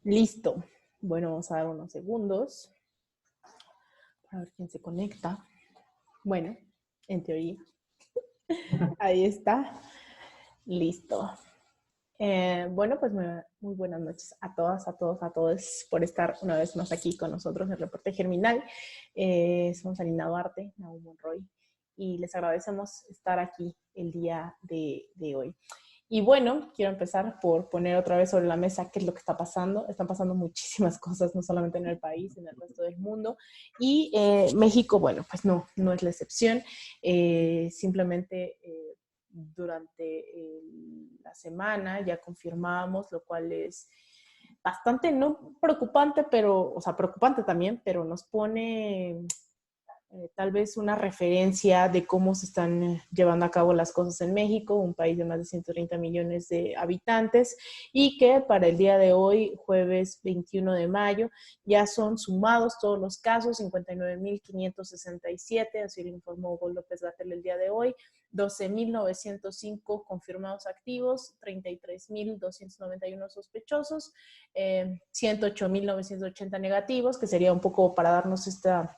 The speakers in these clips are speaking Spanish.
Listo. Bueno, vamos a dar unos segundos para ver quién se conecta. Bueno, en teoría. Ahí está. Listo. Bueno, pues muy buenas noches a todas, a todos, a todos por estar una vez más aquí con nosotros en Reporte Germinal. Somos Alina Duarte, Nahum Monroy, y les agradecemos estar aquí el día de hoy. Y bueno, quiero empezar por poner otra vez sobre la mesa qué es lo que está pasando. Están pasando muchísimas cosas, no solamente en el país, en el resto del mundo. Y México, bueno, pues no es la excepción. Simplemente durante la semana ya confirmamos, lo cual es bastante, no preocupante, pero, o sea, preocupante también, pero nos pone tal vez una referencia de cómo se están llevando a cabo las cosas en México, un país de más de 130 millones de habitantes, y que para el día de hoy, jueves 21 de mayo, ya son sumados todos los casos, 59.567, así lo informó Hugo López-Gatell el día de hoy, 12.905 confirmados activos, 33.291 sospechosos, 108.980 negativos, que sería un poco para darnos esta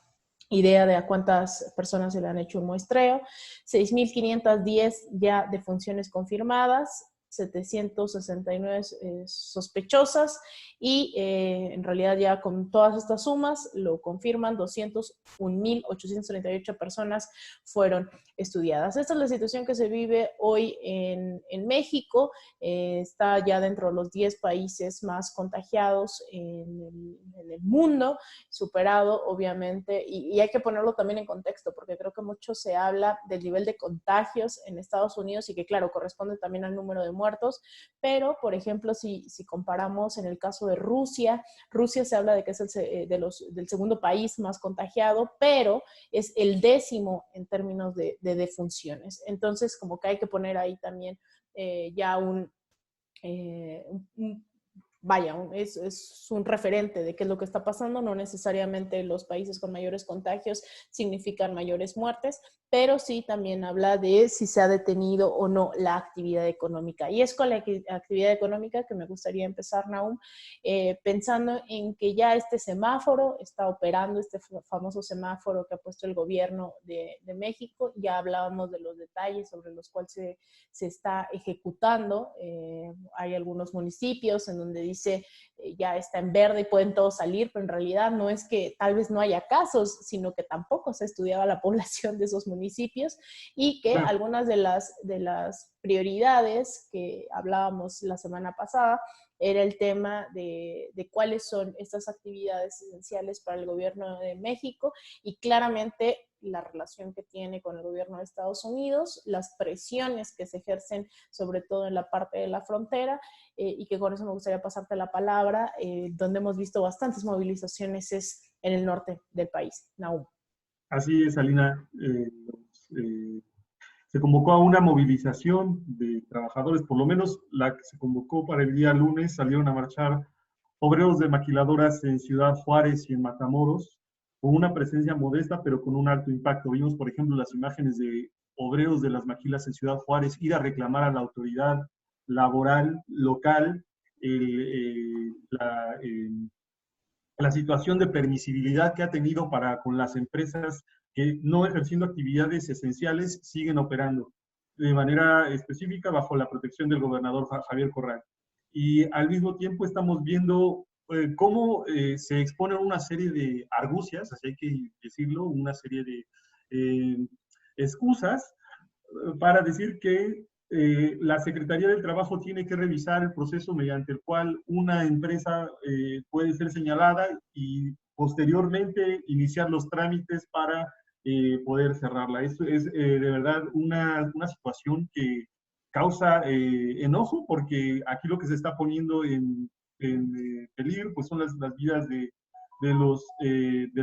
idea de a cuántas personas se le han hecho un muestreo, 6.510 ya defunciones confirmadas, 769 sospechosas y en realidad ya con todas estas sumas lo confirman, 201.838 personas fueron estudiadas. Esta es la situación que se vive hoy en México, está ya dentro de los 10 países más contagiados en el mundo, superado obviamente, y hay que ponerlo también en contexto, porque creo que mucho se habla del nivel de contagios en Estados Unidos y que claro, corresponde también al número de muertos, pero por ejemplo, si comparamos en el caso de Rusia se habla de que es del segundo país más contagiado, pero es el 10º en términos de defunciones. Entonces, como que hay que poner ahí también ya vaya, es un referente de qué es lo que está pasando. No necesariamente los países con mayores contagios significan mayores muertes, pero sí también habla de si se ha detenido o no la actividad económica. Y es con la actividad económica que me gustaría empezar, Nahum, pensando en que ya este semáforo está operando, este famoso semáforo que ha puesto el gobierno de México. Ya hablábamos de los detalles sobre los cuales se está ejecutando. Hay algunos municipios en donde dice ya está en verde y pueden todos salir, pero en realidad no es que tal vez no haya casos, sino que tampoco se estudiaba la población de esos municipios y que algunas de las prioridades que hablábamos la semana pasada era el tema de cuáles son estas actividades esenciales para el gobierno de México y claramente la relación que tiene con el gobierno de Estados Unidos, las presiones que se ejercen sobre todo en la parte de la frontera, y que con eso me gustaría pasarte la palabra, donde hemos visto bastantes movilizaciones es en el norte del país. Nahum. Así es, Alina. Se convocó a una movilización de trabajadores, por lo menos la que se convocó para el día lunes, salieron a marchar obreros de maquiladoras en Ciudad Juárez y en Matamoros, con una presencia modesta, pero con un alto impacto. Vimos, por ejemplo, las imágenes de obreros de las maquilas en Ciudad Juárez ir a reclamar a la autoridad laboral local la situación de permisibilidad que ha tenido para con las empresas que no ejerciendo actividades esenciales siguen operando de manera específica bajo la protección del gobernador Javier Corral. Y al mismo tiempo estamos viendo cómo se exponen una serie de argucias, así hay que decirlo, una serie de excusas para decir que la Secretaría del Trabajo tiene que revisar el proceso mediante el cual una empresa puede ser señalada y posteriormente iniciar los trámites para poder cerrarla. Esto es de verdad una situación que causa enojo porque aquí lo que se está poniendo en peligro pues son las vidas de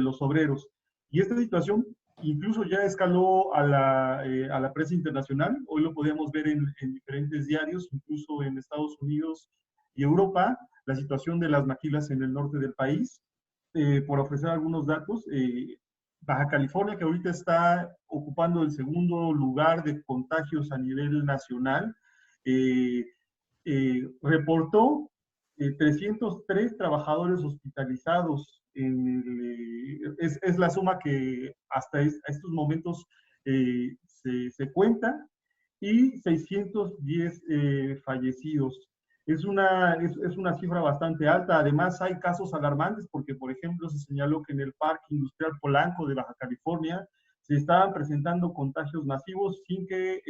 los obreros. Y esta situación incluso ya escaló a la prensa internacional. Hoy lo podíamos ver en diferentes diarios, incluso en Estados Unidos y Europa, la situación de las maquilas en el norte del país. Por ofrecer algunos datos, Baja California, que ahorita está ocupando el segundo lugar de contagios a nivel nacional, reportó 303 trabajadores hospitalizados. Es la suma que hasta estos momentos se cuenta, y 610 fallecidos. Es una cifra bastante alta. Además, hay casos alarmantes porque, por ejemplo, se señaló que en el Parque Industrial Polanco de Baja California se estaban presentando contagios masivos sin que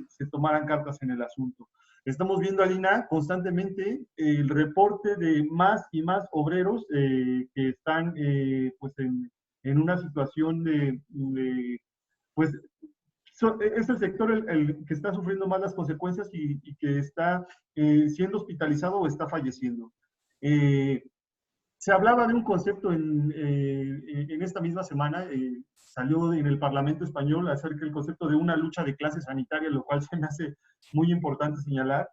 se tomaran cartas en el asunto. Estamos viendo, Alina, constantemente el reporte de más y más obreros que están pues en una situación pues es el sector el que está sufriendo más las consecuencias y que está siendo hospitalizado o está falleciendo. Eh, Se hablaba de un concepto en esta misma semana, salió en el Parlamento español acerca del concepto de una lucha de clase sanitaria, lo cual se me hace muy importante señalar.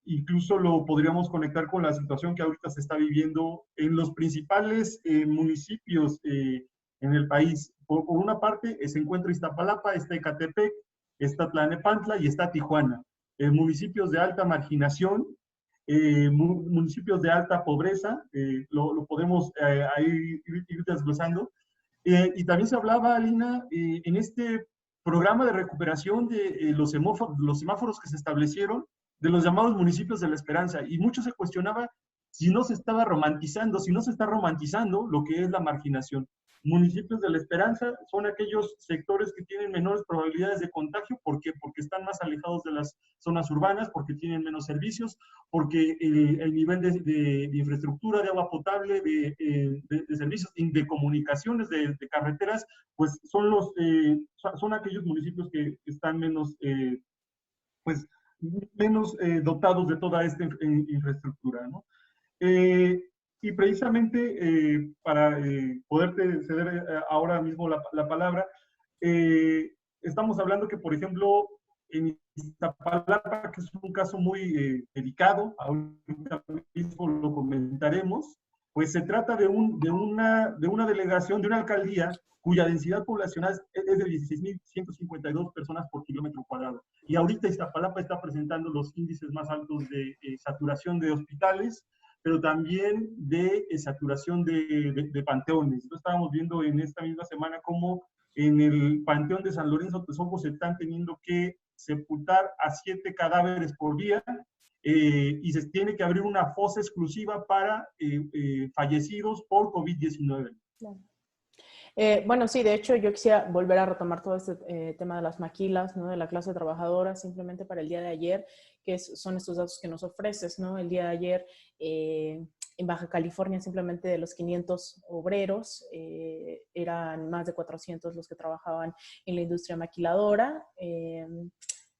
Incluso lo podríamos conectar con la situación que ahorita se está viviendo en los principales municipios en el país. Por una parte se encuentra Iztapalapa, está Ecatepec, está Tlalnepantla y está Tijuana. Municipios de alta marginación, municipios de alta pobreza, lo podemos ahí ir desglosando. Y también se hablaba, Alina, en este programa de recuperación de los semáforos que se establecieron, de los llamados municipios de la esperanza, y mucho se cuestionaba si no se estaba romantizando, si no se está romantizando lo que es la marginación. Municipios de la esperanza son aquellos sectores que tienen menores probabilidades de contagio. ¿Por qué? Porque están más alejados de las zonas urbanas, porque tienen menos servicios, porque el nivel de infraestructura, de agua potable, de servicios, de comunicaciones, de carreteras, pues son aquellos municipios que están menos, pues, menos dotados de toda esta infraestructura, ¿no? Eh, y precisamente para poderte ceder ahora mismo la palabra, eh, estamos hablando que, por ejemplo, en Iztapalapa, que es un caso muy delicado, ahorita mismo lo comentaremos, pues se trata de una delegación, de una alcaldía cuya densidad poblacional es de 16.152 personas por kilómetro cuadrado. Y ahorita Iztapalapa está presentando los índices más altos de saturación de hospitales, pero también de saturación de panteones. Lo estábamos viendo en esta misma semana cómo en el Panteón de San Lorenzo de Texcoco se están teniendo que sepultar a 7 cadáveres por día, y se tiene que abrir una fosa exclusiva para fallecidos por COVID-19. Claro. Bueno, sí, de hecho yo quisiera volver a retomar todo este tema de las maquilas, ¿no? De la clase trabajadora, simplemente para el día de ayer, son estos datos que nos ofreces, ¿no? El día de ayer en Baja California, simplemente de los 500 obreros, eran más de 400 los que trabajaban en la industria maquiladora.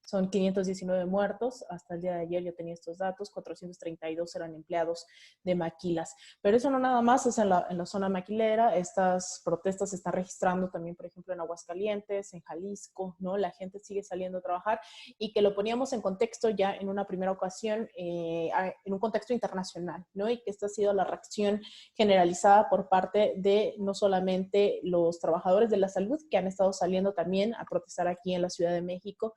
Son 519 muertos. Hasta el día de ayer yo tenía estos datos. 432 eran empleados de maquilas. Pero eso no nada más es en la zona maquilera. Estas protestas se están registrando también, por ejemplo, en Aguascalientes, en Jalisco, ¿no? La gente sigue saliendo a trabajar, y que lo poníamos en contexto ya en una primera ocasión, en un contexto internacional, ¿no? Y que esta ha sido la reacción generalizada por parte de no solamente los trabajadores de la salud que han estado saliendo también a protestar aquí en la Ciudad de México,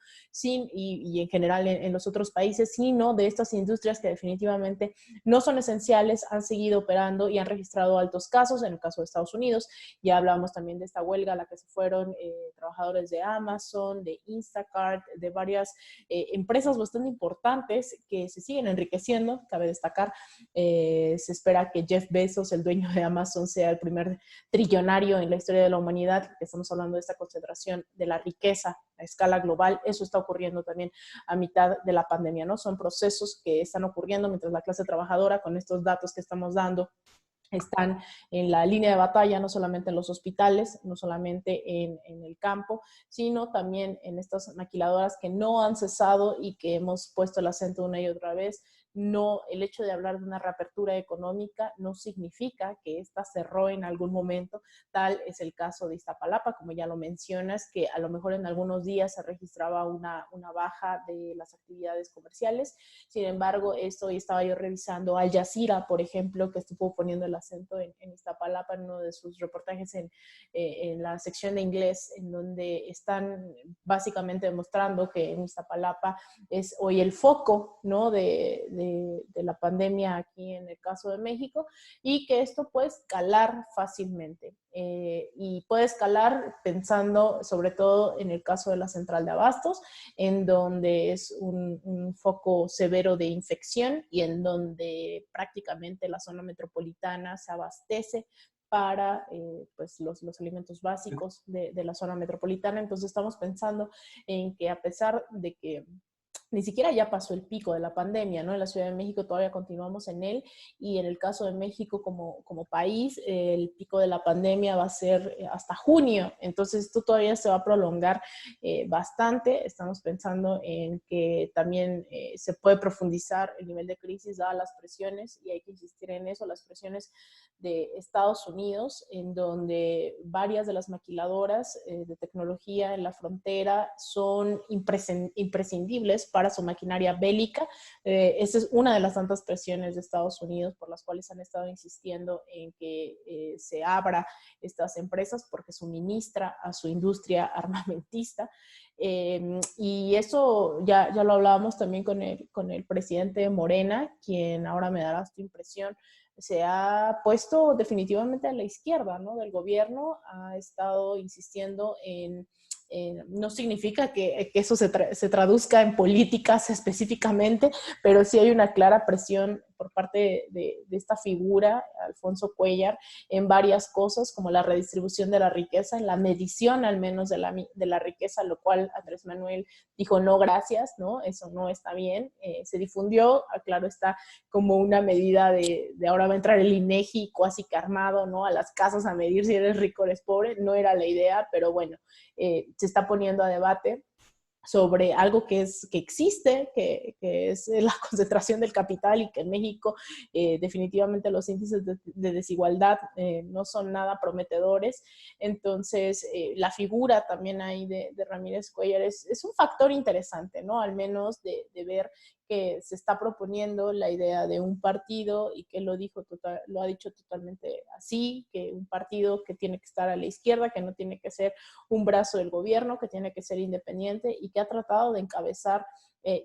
y en general en los otros países, sino de estas industrias que definitivamente no son esenciales, han seguido operando y han registrado altos casos. En el caso de Estados Unidos, ya hablamos también de esta huelga a la que se fueron trabajadores de Amazon, de Instacart, de varias empresas bastante importantes que se siguen enriqueciendo. Cabe destacar, se espera que Jeff Bezos, el dueño de Amazon, sea el primer trillonario en la historia de la humanidad. Estamos hablando de esta concentración de la riqueza a escala global. Eso está ocurriendo también a mitad de la pandemia, ¿no? Son procesos que están ocurriendo mientras la clase trabajadora, con estos datos que estamos dando, están en la línea de batalla, no solamente en los hospitales, no solamente en el campo, sino también en estas maquiladoras que no han cesado y que hemos puesto el acento una y otra vez. No, el hecho de hablar de una reapertura económica no significa que esta cerró en algún momento. Tal es el caso de Iztapalapa, como ya lo mencionas, que a lo mejor en algunos días se registraba una baja de las actividades comerciales. Sin embargo, esto estaba yo revisando Al Jazeera, por ejemplo, que estuvo poniendo el acento en Iztapalapa en uno de sus reportajes en la sección de inglés, en donde están básicamente demostrando que en Iztapalapa es hoy el foco, ¿no? de de la pandemia aquí en el caso de México, y que esto puede escalar fácilmente. Y puede escalar pensando sobre todo en el caso de la central de abastos, en donde es un foco severo de infección y en donde prácticamente la zona metropolitana se abastece para pues los alimentos básicos de la zona metropolitana. Entonces estamos pensando en que a pesar de que ni siquiera ya pasó el pico de la pandemia, ¿no? En la Ciudad de México todavía continuamos en él, y en el caso de México como país, el pico de la pandemia va a ser hasta junio, entonces esto todavía se va a prolongar bastante. Estamos pensando en que también se puede profundizar el nivel de crisis dadas las presiones, y hay que insistir en eso, las presiones de Estados Unidos, en donde varias de las maquiladoras de tecnología en la frontera son imprescindibles para su maquinaria bélica. Esa es una de las tantas presiones de Estados Unidos por las cuales han estado insistiendo en que se abra estas empresas, porque suministra a su industria armamentista. Y eso ya lo hablábamos también con el presidente de Morena, quien ahora me dará esta impresión, se ha puesto definitivamente a la izquierda, ¿no?, del gobierno, ha estado insistiendo no significa que eso se traduzca en políticas específicamente, pero sí hay una clara presión por parte de esta figura, Alfonso Cuéllar, en varias cosas, como la redistribución de la riqueza, en la medición al menos de la riqueza, lo cual Andrés Manuel dijo no gracias, ¿no? Eso no está bien. Se difundió, claro está, como una medida de ahora va a entrar el INEGI casi que armado, ¿no?, a las casas a medir si eres rico o eres pobre. No era la idea, pero bueno, se está poniendo a debate sobre algo que existe, que es la concentración del capital, y que en México definitivamente los índices de desigualdad no son nada prometedores. Entonces, la figura también ahí de Ramírez Cuéllar es un factor interesante, ¿no? Al menos de ver que se está proponiendo la idea de un partido, y que lo ha dicho totalmente así, que un partido que tiene que estar a la izquierda, que no tiene que ser un brazo del gobierno, que tiene que ser independiente, y que ha tratado de encabezar,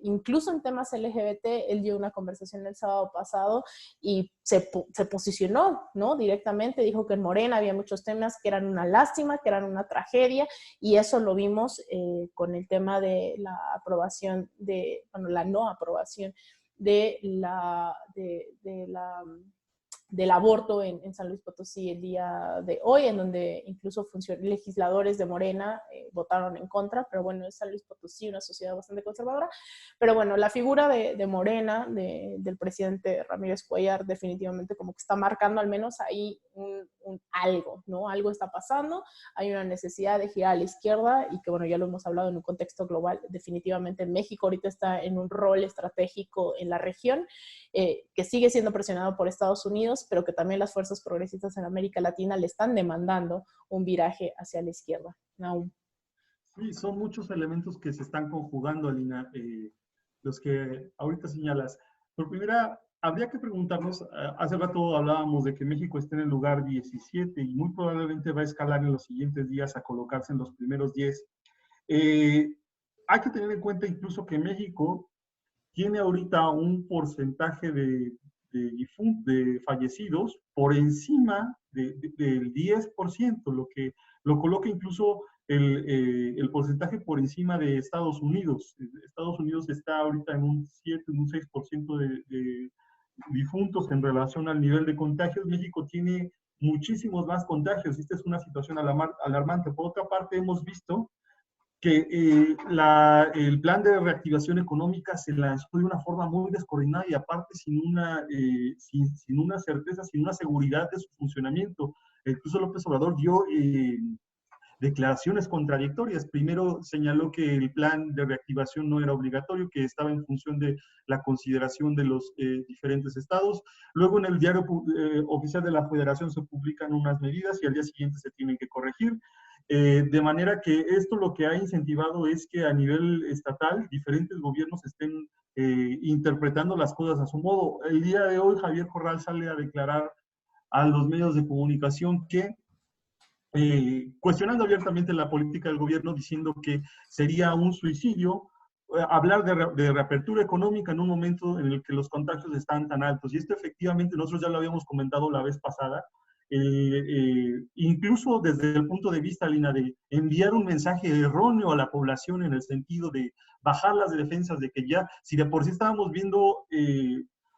incluso en temas LGBT. Él dio una conversación el sábado pasado y se posicionó, ¿no?, directamente, dijo que en Morena había muchos temas que eran una lástima, que eran una tragedia, y eso lo vimos con el tema de la aprobación la no aprobación del aborto en San Luis Potosí el día de hoy, en donde incluso legisladores de Morena votaron en contra, pero bueno, es San Luis Potosí, una sociedad bastante conservadora. Pero bueno, la figura de Morena, del presidente Ramírez Cuéllar, definitivamente como que está marcando al menos ahí un algo, ¿no? Algo está pasando, hay una necesidad de girar a la izquierda, y que bueno, ya lo hemos hablado en un contexto global. Definitivamente México ahorita está en un rol estratégico en la región, que sigue siendo presionado por Estados Unidos, pero que también las fuerzas progresistas en América Latina le están demandando un viraje hacia la izquierda. Nahum. Sí, son muchos elementos que se están conjugando, Alina, los que ahorita señalas. Por primera, habría que preguntarnos, hace rato hablábamos de que México está en el lugar 17 y muy probablemente va a escalar en los siguientes días a colocarse en los primeros 10. Hay que tener en cuenta incluso que México tiene ahorita un porcentaje de fallecidos por encima del 10%, lo que lo coloca incluso el porcentaje por encima de Estados Unidos. Estados Unidos está ahorita en un 7, un 6% de difuntos en relación al nivel de contagios. México tiene muchísimos más contagios. Esta es una situación alarmante. Por otra parte, hemos visto que el plan de reactivación económica se lanzó de una forma muy descoordinada y aparte sin una certeza, sin una seguridad de su funcionamiento. Incluso López Obrador dio declaraciones contradictorias. Primero señaló que el plan de reactivación no era obligatorio, que estaba en función de la consideración de los diferentes estados. Luego en el diario oficial de la Federación se publican unas medidas y al día siguiente se tienen que corregir. De manera que esto lo que ha incentivado es que a nivel estatal diferentes gobiernos estén interpretando las cosas a su modo. El día de hoy Javier Corral sale a declarar a los medios de comunicación que cuestionando abiertamente la política del gobierno, diciendo que sería un suicidio hablar de reapertura económica en un momento en el que los contagios están tan altos. Y esto efectivamente nosotros ya lo habíamos comentado la vez pasada, incluso desde el punto de vista, Lina, de enviar un mensaje erróneo a la población en el sentido de bajar las defensas, de que ya, si de por sí estábamos viendo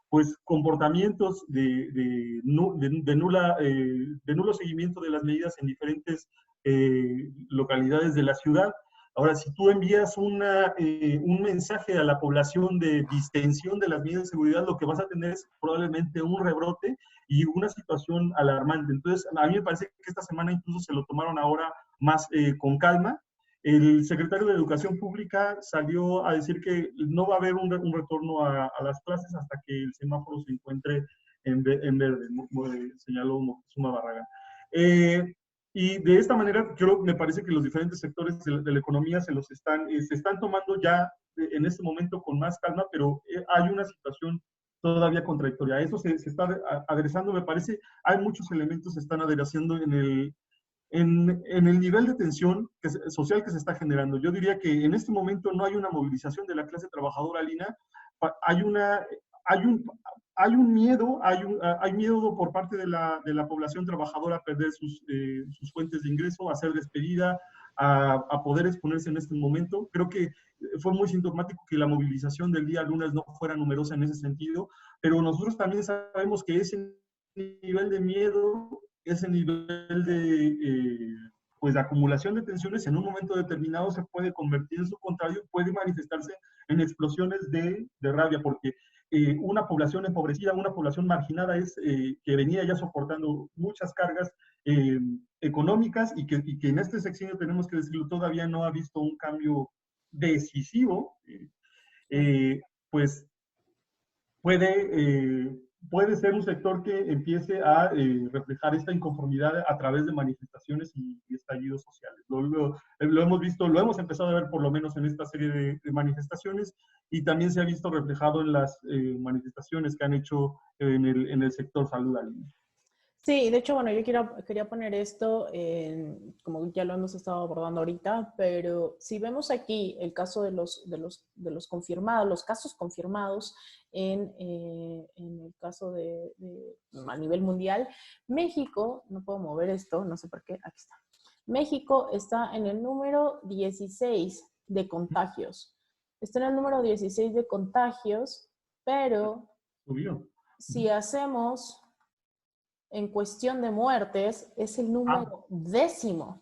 pues comportamientos de nulo seguimiento de las medidas en diferentes localidades de la ciudad. Ahora, si tú envías un mensaje a la población de distensión de las medidas de seguridad, lo que vas a tener es probablemente un rebrote y una situación alarmante. Entonces, a mí me parece que esta semana incluso se lo tomaron ahora más con calma. El secretario de Educación Pública salió a decir que no va a haber un retorno a las clases hasta que el semáforo se encuentre en verde, señaló Moctezuma Barragán. Y de esta manera, me parece que los diferentes sectores de la economía se están tomando ya en este momento con más calma, pero hay una situación todavía contradictoria. A eso se está aderezando, me parece, hay muchos elementos que se están aderezando en el nivel de tensión social que se está generando. Yo diría que en este momento no hay una movilización de la clase trabajadora, Lina, hay un miedo, hay miedo por parte de la población trabajadora a perder sus fuentes de ingreso, a ser despedida, a poder exponerse en este momento. Creo que fue muy sintomático que la movilización del día lunes no fuera numerosa en ese sentido, pero nosotros también sabemos que ese nivel de miedo, ese nivel pues, de acumulación de tensiones en un momento determinado se puede convertir en su contrario, puede manifestarse en explosiones de rabia, porque una población empobrecida, una población marginada que venía ya soportando muchas cargas económicas y que en este sexenio, tenemos que decirlo, todavía no ha visto un cambio decisivo, pues puede ser un sector que empiece a reflejar esta inconformidad a través de manifestaciones y estallidos sociales. Lo hemos visto, lo hemos empezado a ver por lo menos en esta serie de manifestaciones, y también se ha visto reflejado en las manifestaciones que han hecho en el sector salud alimentaria. Sí, de hecho, bueno, yo quería poner esto, como ya lo hemos estado abordando ahorita, pero si vemos aquí el caso de los confirmados, los casos confirmados en el caso a nivel mundial, México, no puedo mover esto, no sé por qué, aquí está. México está en el número 16 de contagios. Está en el número 16 de contagios, pero Subió. Si hacemos en cuestión de muertes, es el número 10º.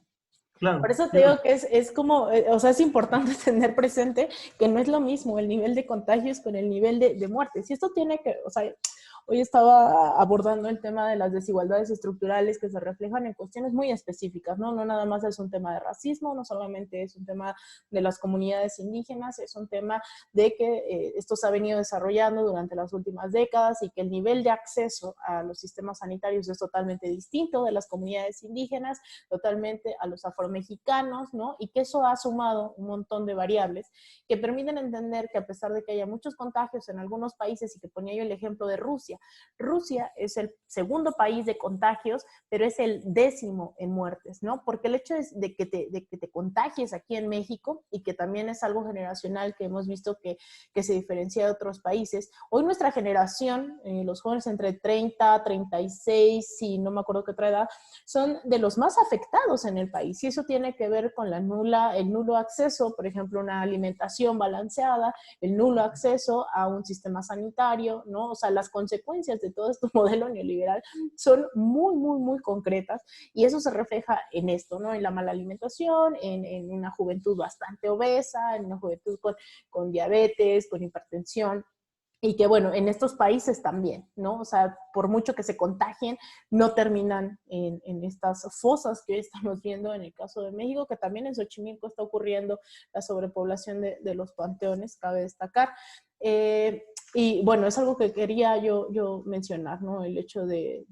Claro, Por eso te digo que es como, o sea, es importante tener presente que no es lo mismo el nivel de contagios con el nivel de muertes. Y esto tiene que, o sea, hoy estaba abordando el tema de las desigualdades estructurales que se reflejan en cuestiones muy específicas, ¿no? No nada más es un tema de racismo, no solamente es un tema de las comunidades indígenas, es un tema de que esto se ha venido desarrollando durante las últimas décadas y que el nivel de acceso a los sistemas sanitarios es totalmente distinto de las comunidades indígenas, totalmente a los afromexicanos, ¿no? Y que eso ha sumado un montón de variables que permiten entender que a pesar de que haya muchos contagios en algunos países, y que ponía yo el ejemplo de Rusia, Rusia es el segundo país de contagios, pero es el 10º en muertes, ¿no? Porque el hecho de que te contagies aquí en México, y que también es algo generacional que hemos visto que se diferencia de otros países, hoy nuestra generación, los jóvenes entre 30, 36 y no me acuerdo qué otra edad, son de los más afectados en el país, y eso tiene que ver con el nulo acceso, por ejemplo, a una alimentación balanceada, el nulo acceso a un sistema sanitario, ¿no? O sea, las consecuencias de todo este modelo neoliberal son muy, muy, muy concretas, y eso se refleja en esto, ¿no? En la mala alimentación, en una juventud bastante obesa, en una juventud con diabetes, con hipertensión. Y que, bueno, en estos países también, ¿no? O sea, por mucho que se contagien, no terminan en estas fosas que hoy estamos viendo en el caso de México, que también en Xochimilco está ocurriendo la sobrepoblación de los panteones, cabe destacar. Y bueno, es algo que quería yo mencionar, ¿no? El hecho de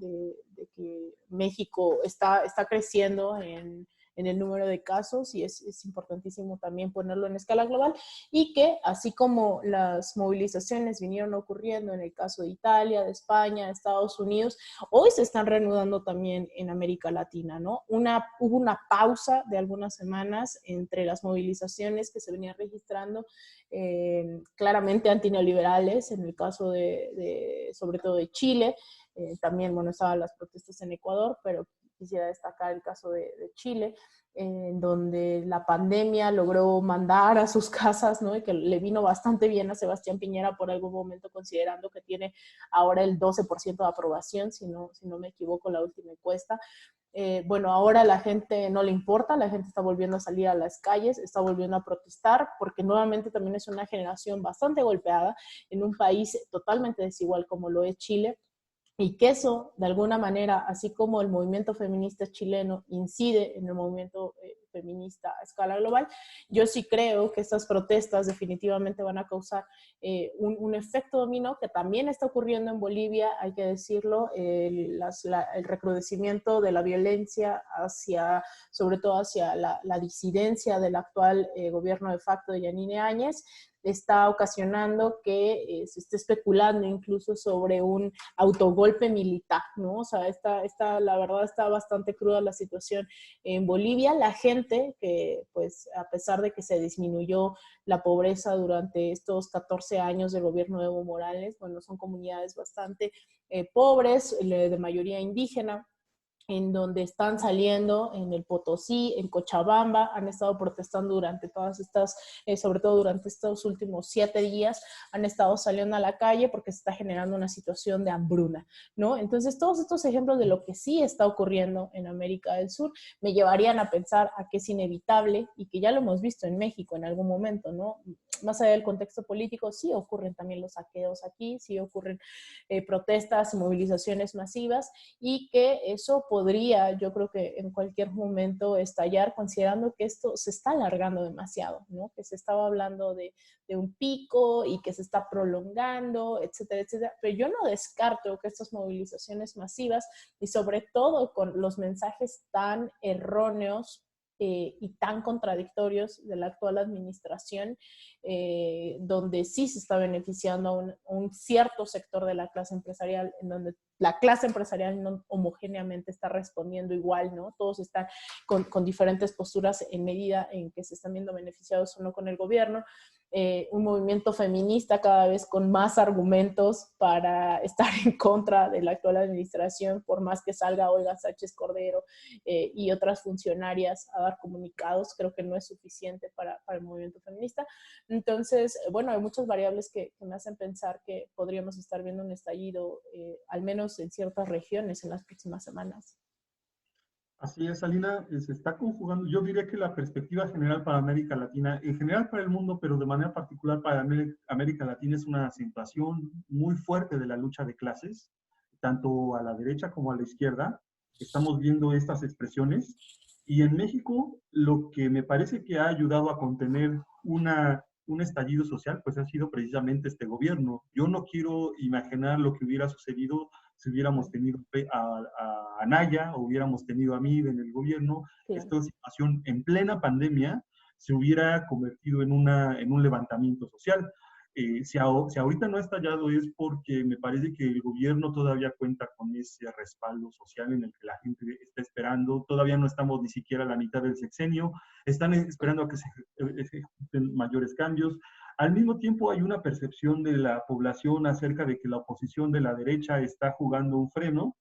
que México está creciendo en en el número de casos, y es importantísimo también ponerlo en escala global, y que así como las movilizaciones vinieron ocurriendo en el caso de Italia, de España, de Estados Unidos, hoy se están reanudando también en América Latina, ¿no? Hubo una pausa de algunas semanas entre las movilizaciones que se venían registrando, claramente antineoliberales, en el caso sobre todo de Chile. También, bueno, estaban las protestas en Ecuador, pero quisiera destacar el caso de Chile, en donde la pandemia logró mandar a sus casas, ¿no? Y que le vino bastante bien a Sebastián Piñera por algún momento, considerando que tiene ahora el 12% de aprobación, si no me equivoco, la última encuesta. Bueno, ahora la gente no le importa, la gente está volviendo a salir a las calles, está volviendo a protestar, porque nuevamente también es una generación bastante golpeada en un país totalmente desigual como lo es Chile, y que eso, de alguna manera, así como el movimiento feminista chileno incide en el movimiento feminista a escala global, yo sí creo que estas protestas definitivamente van a causar un efecto dominó que también está ocurriendo en Bolivia, hay que decirlo, el recrudecimiento de la violencia sobre todo hacia la disidencia del actual gobierno de facto de Yanine Áñez, está ocasionando que se esté especulando incluso sobre un autogolpe militar, ¿no? O sea, la verdad está bastante cruda la situación en Bolivia. La gente que, pues, a pesar de que se disminuyó la pobreza durante estos 14 años del gobierno de Evo Morales, bueno, son comunidades bastante pobres, de mayoría indígena, en donde están saliendo en el Potosí, en Cochabamba, han estado protestando durante todas estas, sobre todo durante estos últimos 7 días, han estado saliendo a la calle porque se está generando una situación de hambruna, ¿no? Entonces, todos estos ejemplos de lo que sí está ocurriendo en América del Sur me llevarían a pensar a que es inevitable, y que ya lo hemos visto en México en algún momento, ¿no? Más allá del contexto político, sí ocurren también los saqueos aquí, sí ocurren protestas y movilizaciones masivas, y que eso podría, yo creo que en cualquier momento estallar, considerando que esto se está alargando demasiado, ¿no? Que se estaba hablando de un pico y que se está prolongando, etcétera, etcétera. Pero yo no descarto que estas movilizaciones masivas, y sobre todo con los mensajes tan erróneos y tan contradictorios de la actual administración, donde sí se está beneficiando a un cierto sector de la clase empresarial, en donde la clase empresarial no homogéneamente está respondiendo igual, ¿no? Todos están con diferentes posturas en medida en que se están viendo beneficiados o no con el gobierno. Un movimiento feminista cada vez con más argumentos para estar en contra de la actual administración, por más que salga Olga Sánchez Cordero y otras funcionarias a dar comunicados, creo que no es suficiente para el movimiento feminista. Entonces, bueno, hay muchas variables que me hacen pensar que podríamos estar viendo un estallido, al menos en ciertas regiones, en las próximas semanas. Así es, Alina, se está conjugando. Yo diría que la perspectiva general para América Latina, en general para el mundo, pero de manera particular para América Latina, es una acentuación muy fuerte de la lucha de clases, tanto a la derecha como a la izquierda. Estamos viendo estas expresiones. Y en México, lo que me parece que ha ayudado a contener un estallido social, pues ha sido precisamente este gobierno. Yo no quiero imaginar lo que hubiera sucedido si hubiéramos tenido a Anaya o hubiéramos tenido a mí en el gobierno. Sí. Esta situación en plena pandemia se hubiera convertido en un levantamiento social. Si ahorita no ha estallado es porque me parece que el gobierno todavía cuenta con ese respaldo social en el que la gente está esperando. Todavía no estamos ni siquiera a la mitad del sexenio. Están esperando a que se ejecuten mayores cambios. Al mismo tiempo hay una percepción de la población acerca de que la oposición de la derecha está jugando un freno.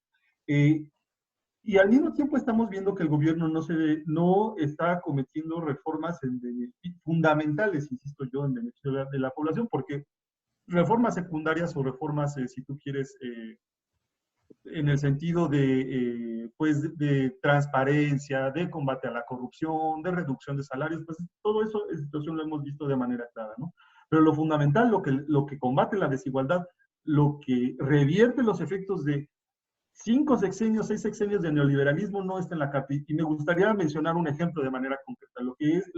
Y al mismo tiempo estamos viendo que el gobierno no está cometiendo reformas fundamentales, insisto yo, en beneficio de la población, porque reformas secundarias o reformas, si tú quieres, en el sentido pues, de transparencia, de combate a la corrupción, de reducción de salarios, pues todo eso, esa situación lo hemos visto de manera clara, ¿no? Pero lo fundamental, lo que combate la desigualdad, lo que revierte los efectos de 5 sexenios, 6 sexenios de neoliberalismo no está en la carta. Y me gustaría mencionar un ejemplo de manera concreta. Lo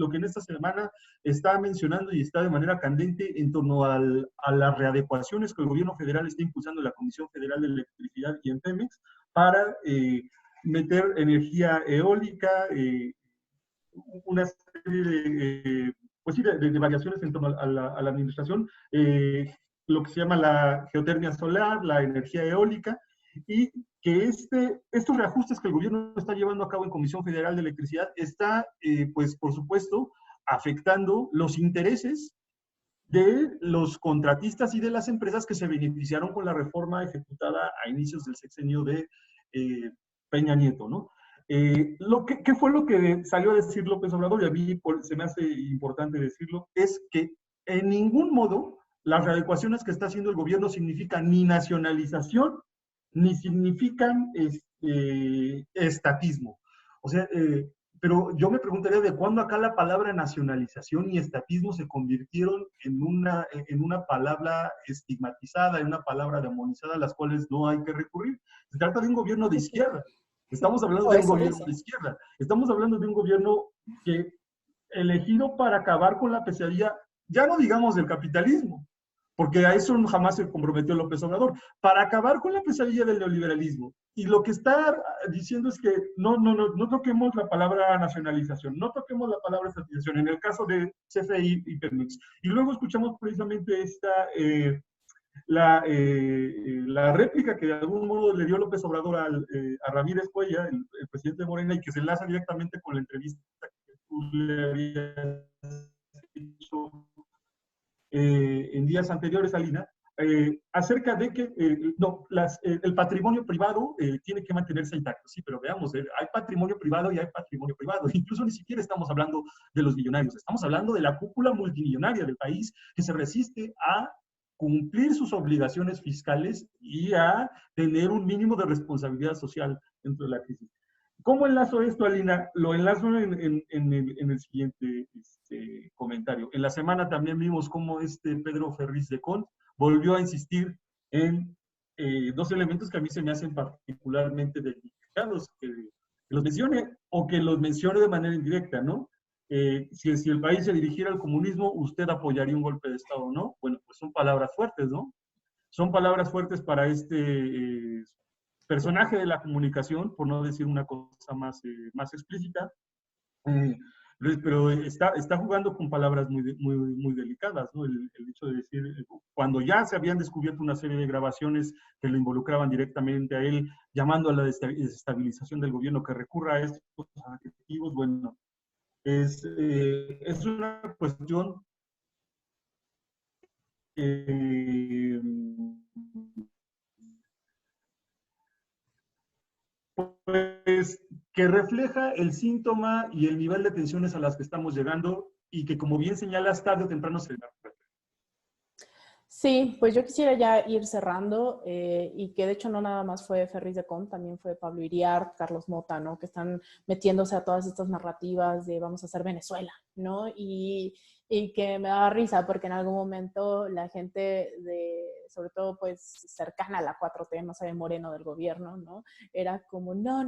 que en esta semana está mencionando y está de manera candente en torno a las readecuaciones que el gobierno federal está impulsando en la Comisión Federal de Electricidad y en Pemex para meter energía eólica, una serie de, pues sí, de variaciones en torno a la administración, lo que se llama la geotermia solar, la energía eólica, y que estos reajustes que el gobierno está llevando a cabo en Comisión Federal de Electricidad está, pues por supuesto, afectando los intereses de los contratistas y de las empresas que se beneficiaron con la reforma ejecutada a inicios del sexenio de Peña Nieto, ¿no? ¿Qué fue lo que salió a decir López Obrador? Y a mí se me hace importante decirlo, es que en ningún modo las readecuaciones que está haciendo el gobierno significan ni nacionalización, ni significan estatismo. O sea, pero yo me preguntaría de cuándo acá la palabra nacionalización y estatismo se convirtieron en una palabra estigmatizada, en una palabra demonizada a las cuales no hay que recurrir. Se trata de un gobierno de izquierda. Estamos hablando de un gobierno de izquierda. Estamos hablando de un gobierno que elegido para acabar con la pesadilla, ya no digamos del capitalismo, porque a eso jamás se comprometió López Obrador, para acabar con la pesadilla del neoliberalismo. Y lo que está diciendo es que no toquemos la palabra nacionalización, no toquemos la palabra estatización, en el caso de CFE y Pemex. Y luego escuchamos precisamente la réplica que de algún modo le dio López Obrador a Ramírez Cuellar, el presidente de Morena, y que se enlaza directamente con la entrevista que tú le habías hecho en días anteriores, Alina, acerca de que el patrimonio privado tiene que mantenerse intacto. Sí, pero veamos, hay patrimonio privado y hay patrimonio privado. Incluso ni siquiera estamos hablando de los millonarios, estamos hablando de la cúpula multimillonaria del país que se resiste a cumplir sus obligaciones fiscales y a tener un mínimo de responsabilidad social dentro de la crisis. ¿Cómo enlazo esto, Alina? Lo enlazo en el siguiente comentario. En la semana también vimos cómo Pedro Ferriz de Con volvió a insistir en dos elementos que a mí se me hacen particularmente delicados, que los mencione o que los mencione de manera indirecta, ¿no? Si el país se dirigiera al comunismo, ¿usted apoyaría un golpe de Estado o no? Bueno, pues son palabras fuertes, ¿no? Son palabras fuertes para personaje de la comunicación, por no decir una cosa más explícita, pero está jugando con palabras muy delicadas, ¿no? El hecho de decir, cuando ya se habían descubierto una serie de grabaciones que lo involucraban directamente a él, llamando a la desestabilización del gobierno, que recurra a estos adjetivos, bueno, es una cuestión pues que refleja el síntoma y el nivel de tensiones a las que estamos llegando y que, como bien señalas, tarde o temprano se da. Sí, pues yo quisiera ya ir cerrando y que de hecho no nada más fue Ferriz de Con, también fue Pablo Iriart, Carlos Mota, ¿no? Que están metiéndose a todas estas narrativas de vamos a hacer Venezuela, ¿no? Y que me daba risa porque en algún momento la gente sobre todo pues cercana a la 4T, más allá de Moreno del gobierno, ¿no? Era como, no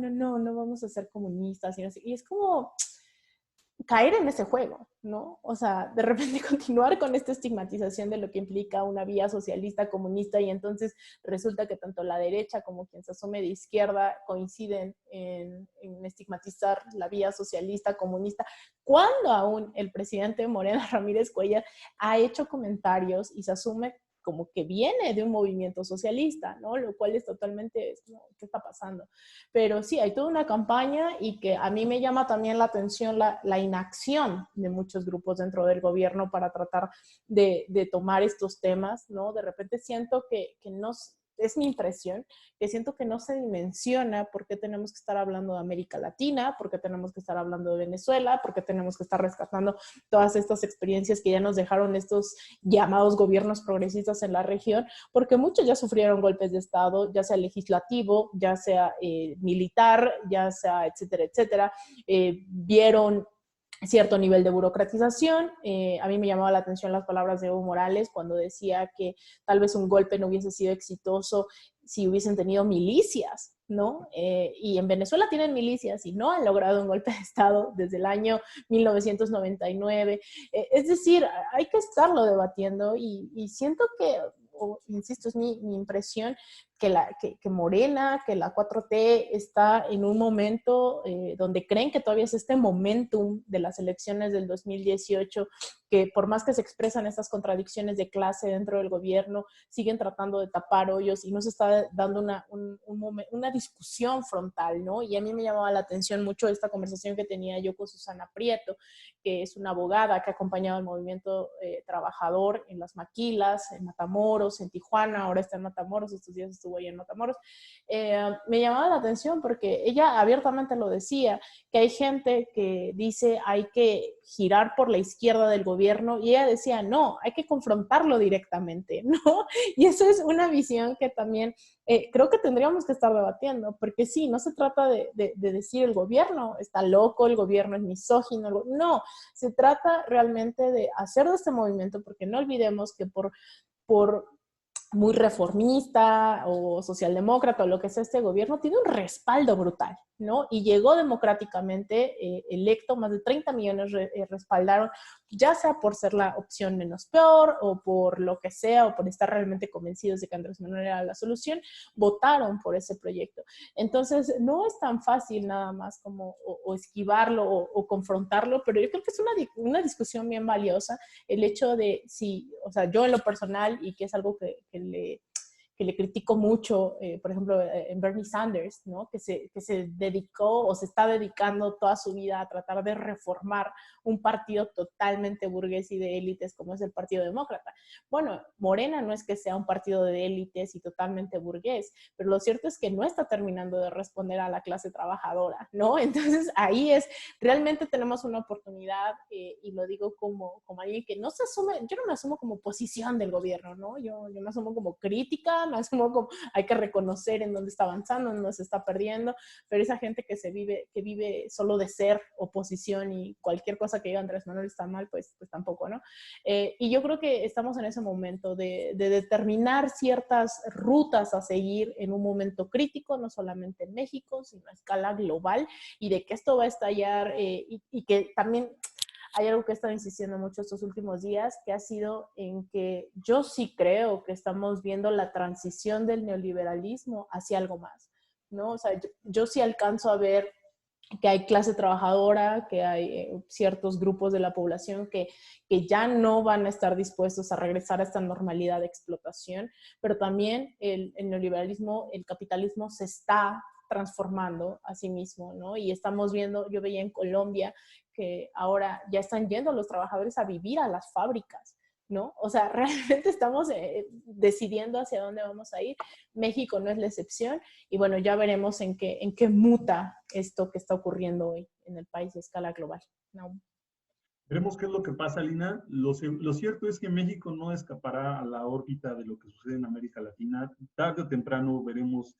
vamos a ser comunistas y es como caer en ese juego, ¿no? O sea, de repente continuar con esta estigmatización de lo que implica una vía socialista, comunista, y entonces resulta que tanto la derecha como quien se asume de izquierda coinciden en estigmatizar la vía socialista, comunista, cuando aún el presidente Morena Ramírez Cuellar ha hecho comentarios y se asume como que viene de un movimiento socialista, ¿no? Lo cual es totalmente, ¿no? ¿Qué está pasando? Pero sí, hay toda una campaña y que a mí me llama también la atención la inacción de muchos grupos dentro del gobierno para tratar de tomar estos temas, ¿no? De repente siento que no, es mi impresión, que siento que no se dimensiona por qué tenemos que estar hablando de América Latina, por qué tenemos que estar hablando de Venezuela, por qué tenemos que estar rescatando todas estas experiencias que ya nos dejaron estos llamados gobiernos progresistas en la región, porque muchos ya sufrieron golpes de Estado, ya sea legislativo, ya sea militar, ya sea etcétera, etcétera, vieron cierto nivel de burocratización. A mí me llamaba la atención las palabras de Evo Morales cuando decía que tal vez un golpe no hubiese sido exitoso si hubiesen tenido milicias, ¿no? Y en Venezuela tienen milicias y no han logrado un golpe de Estado desde el año 1999. Es decir, hay que estarlo debatiendo y siento que, insisto, es mi impresión, que Morena, que la 4T está en un momento donde creen que todavía es este momentum de las elecciones del 2018, que por más que se expresan estas contradicciones de clase dentro del gobierno, siguen tratando de tapar hoyos y no se está dando una discusión frontal, ¿no? Y a mí me llamaba la atención mucho esta conversación que tenía yo con Susana Prieto, que es una abogada que ha acompañado al movimiento trabajador en las maquilas, en Matamoros, en Tijuana, ahora está en Matamoros, estos días estuvo ahí en Matamoros. Me llamaba la atención porque ella abiertamente lo decía, que hay gente que dice hay que girar por la izquierda del gobierno y ella decía, no, hay que confrontarlo directamente, ¿no? Y eso es una visión que también creo que tendríamos que estar debatiendo, porque sí, no se trata de decir el gobierno está loco, el gobierno es misógino, no, se trata realmente de hacer de este movimiento, porque no olvidemos que por muy reformista o socialdemócrata o lo que sea este gobierno, tiene un respaldo brutal, ¿no? Y llegó democráticamente electo, más de 30 millones respaldaron, ya sea por ser la opción menos peor o por lo que sea, o por estar realmente convencidos de que Andrés Manuel era la solución, votaron por ese proyecto. Entonces, no es tan fácil nada más como o esquivarlo o confrontarlo, pero yo creo que es una discusión bien valiosa el hecho de si, o sea, yo en lo personal, y que es algo que le critico mucho, por ejemplo, en Bernie Sanders, ¿no? Que se dedicó o se está dedicando toda su vida a tratar de reformar un partido totalmente burgués y de élites como es el Partido Demócrata. Bueno, Morena no es que sea un partido de élites y totalmente burgués, pero lo cierto es que no está terminando de responder a la clase trabajadora, ¿no? Entonces ahí realmente tenemos una oportunidad, y lo digo como alguien que no se asume, yo no me asumo como oposición del gobierno, ¿no? Yo me asumo como crítica, me asumo como hay que reconocer en dónde está avanzando, en dónde se está perdiendo, pero esa gente que vive solo de ser oposición y cualquier cosa que diga Andrés Manuel está mal, pues tampoco, ¿no? Y yo creo que estamos en ese momento de determinar ciertas rutas a seguir en un momento crítico, no solamente en México, sino a escala global, y de que esto va a estallar, y que también hay algo que he estado insistiendo mucho estos últimos días, que ha sido en que yo sí creo que estamos viendo la transición del neoliberalismo hacia algo más, ¿no? O sea, yo sí alcanzo a ver que hay clase trabajadora, que hay ciertos grupos de la población que ya no van a estar dispuestos a regresar a esta normalidad de explotación, pero también el neoliberalismo, el capitalismo se está transformando a sí mismo, ¿no? Y estamos viendo, yo veía en Colombia que ahora ya están yendo los trabajadores a vivir a las fábricas, ¿no? O sea, realmente estamos decidiendo hacia dónde vamos a ir. México no es la excepción y bueno, ya veremos en qué muta esto que está ocurriendo hoy en el país a escala global, ¿no? Veremos qué es lo que pasa, Lina. Lo cierto es que México no escapará a la órbita de lo que sucede en América Latina. Tarde o temprano veremos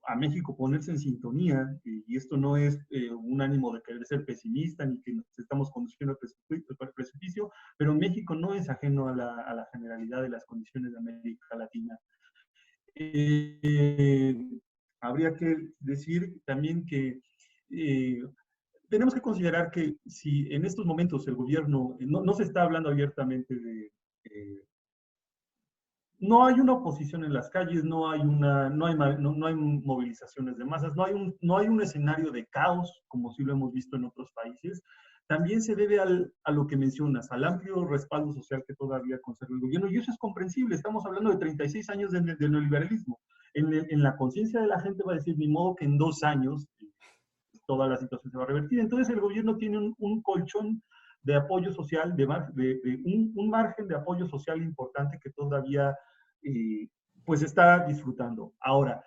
a México ponerse en sintonía, y esto no es un ánimo de querer ser pesimista ni que nos estamos conduciendo al precipicio, pero México no es ajeno a la generalidad de las condiciones de América Latina. Eh, Habría que decir también que tenemos que considerar que si en estos momentos el gobierno, no se está hablando abiertamente no hay una oposición en las calles, no hay movilizaciones de masas, no hay un escenario de caos como sí lo hemos visto en otros países, también se debe a lo que mencionas, al amplio respaldo social que todavía conserva el gobierno, y eso es comprensible. Estamos hablando de 36 años de neoliberalismo. En la conciencia de la gente va a decir, ni modo que en 2 años toda la situación se va a revertir. Entonces el gobierno tiene un colchón de apoyo social, un margen de apoyo social importante que todavía pues está disfrutando. Ahora,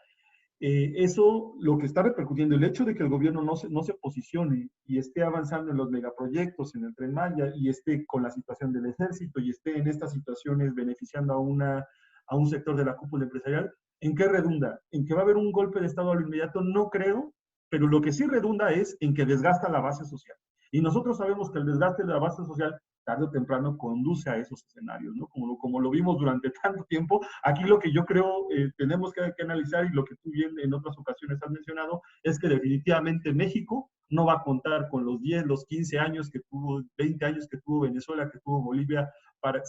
eso lo que está repercutiendo, el hecho de que el gobierno no se posicione y esté avanzando en los megaproyectos, en el Tren Maya, y esté con la situación del ejército y esté en estas situaciones beneficiando a un sector de la cúpula empresarial, ¿en qué redunda? ¿En que va a haber un golpe de Estado a lo inmediato? No creo, pero lo que sí redunda es en que desgasta la base social. Y nosotros sabemos que el desgaste de la base social tarde o temprano conduce a esos escenarios, ¿no? Como lo vimos durante tanto tiempo. Aquí lo que yo creo tenemos que analizar, y lo que tú bien en otras ocasiones has mencionado, es que definitivamente México no va a contar con los 10, los 15 años que tuvo, 20 años que tuvo Venezuela, que tuvo Bolivia,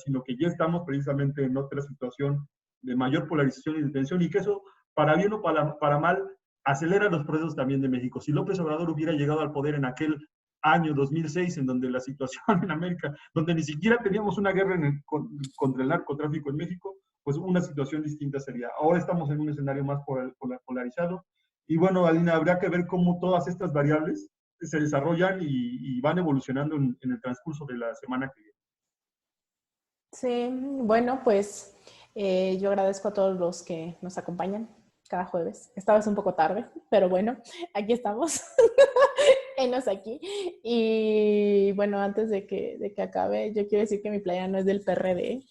sino que ya estamos precisamente en otra situación de mayor polarización y de tensión, y que eso para bien o para mal, acelera los procesos también de México. Si López Obrador hubiera llegado al poder en aquel año 2006, en donde la situación en América, donde ni siquiera teníamos una guerra contra el narcotráfico en México, pues una situación distinta sería. Ahora estamos en un escenario más polarizado. Y bueno, Alina, habría que ver cómo todas estas variables se desarrollan y van evolucionando en el transcurso de la semana que viene. Sí, bueno, pues yo agradezco a todos los que nos acompañan cada jueves. Esta vez un poco tarde, pero bueno, aquí estamos. Enos aquí. Y bueno, antes de que acabe, yo quiero decir que mi playa no es del PRD.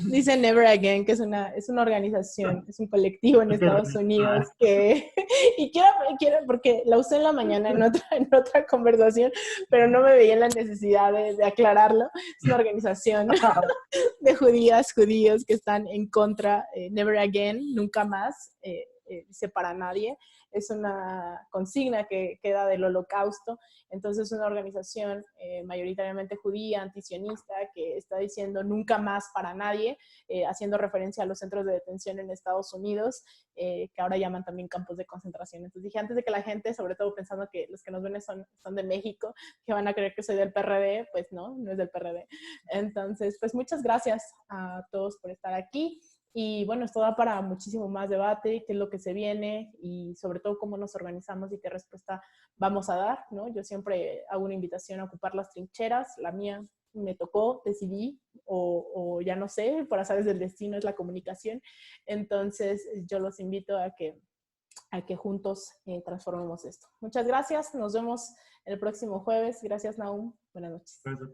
Dice Never Again, que es una organización, es un colectivo en Estados Unidos que, y quiero, porque la usé en la mañana en otra conversación, pero no me veía en la necesidad de aclararlo. Es una organización de judíos que están en contra, Never Again, nunca más, dice para nadie. Es una consigna que queda del Holocausto. Entonces, es una organización mayoritariamente judía, antisionista, que está diciendo nunca más para nadie, haciendo referencia a los centros de detención en Estados Unidos, que ahora llaman también campos de concentración. Entonces dije, antes de que la gente, sobre todo pensando que los que nos ven son de México, que van a creer que soy del PRD, pues no es del PRD. Entonces, pues muchas gracias a todos por estar aquí. Y bueno, esto da para muchísimo más debate, qué es lo que se viene y sobre todo cómo nos organizamos y qué respuesta vamos a dar, ¿no? Yo siempre hago una invitación a ocupar las trincheras, la mía me tocó, decidí, o ya no sé, por azares del destino es la comunicación. Entonces, yo los invito a que juntos transformemos esto. Muchas gracias, nos vemos el próximo jueves. Gracias, Nahum. Buenas noches. Gracias,